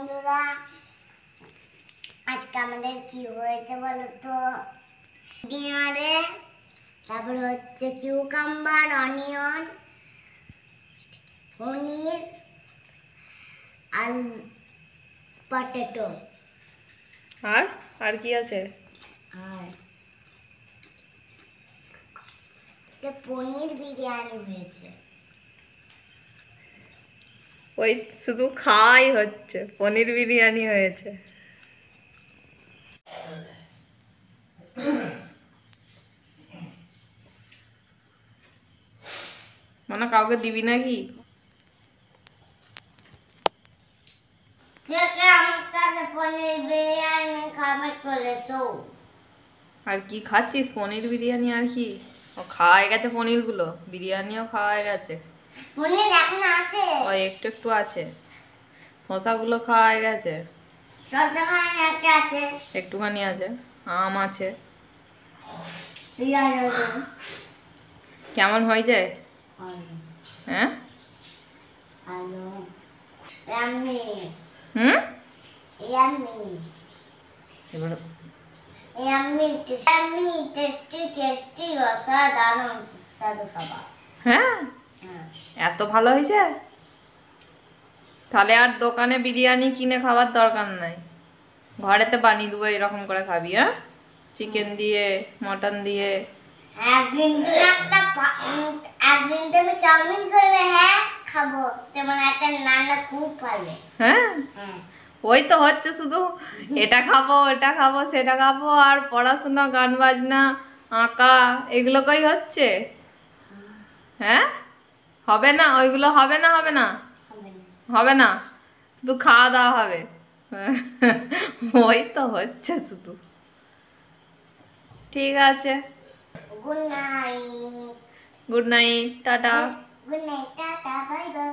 বন্ধুরা, আজকে আমাদের কি হয়েছে বলতো? ডিনারে তারপর হচ্ছে কিউকাম্বার, অনিয়ন, পনির আর পটেটো। আর আর কি আছে? আর পনির বিরিয়ানি হয়েছে। ওই শুধু খাওয়াই হচ্ছে, পনির বিরিয়ানি হয়েছে। মানে কাউকে দিবি নাকি? কে কে আমার সাথে পনির বিরিয়ানি খাবে চলেছো? আর কি খাচ্ছিস? পনির বিরিয়ানি আর কি? ও খাওয়া হয়ে গেছে, পনিরগুলো বিরিয়ানিও খাওয়া হয়ে গেছে। পনির এখন আছে, ওই একটু একটু আছে। শশাগুলো খাওয়া হয়ে গেছে, সবসময় একটা আছে, একটুখানি আছে। আম আছে। পেঁয়াজ আছে। কেমন হয়েছে? আলু হ্যাঁ, আলু ইয়াম্মি হুম, ইয়াম্মি এবার ইয়াম্মি ইয়াম্মি টেস্টি টেস্টি অসাধারণ সুস্বাদু খাবার। হ্যাঁ, হ্যাঁ, এত ভালো হয়েছে? তাহলে আর দোকানে বিরিয়ানি কিনে খাবার দরকার নাই, ঘরেতে বানিয়ে দেবো। এরকম করে খাবি? হ্যাঁ, চিকেন দিয়ে, মটন দিয়ে। একদিন তুমি একদিন তুমি চাউমিন করবে, হ্যাঁ খাবো। তেমন একটা নানা খুব ভালো। হ্যাঁ, হ্যাঁ, ওই তো হচ্ছে শুধু এটা খাবো, এটা খাবো, সেটা খাবো, আর পড়াশোনা, গান বাজনা, আঁকা, এগুলোকেই হচ্ছে। হ্যাঁ, হবে না? ওইগুলো হবে না? হবে না? হবে না। হবে না, শুধু খাওয়া দাওয়া হবে। ওই তো হচ্ছে শুধু। ঠিক আছে, good night. Good night, tata. Good night, tata, bye bye.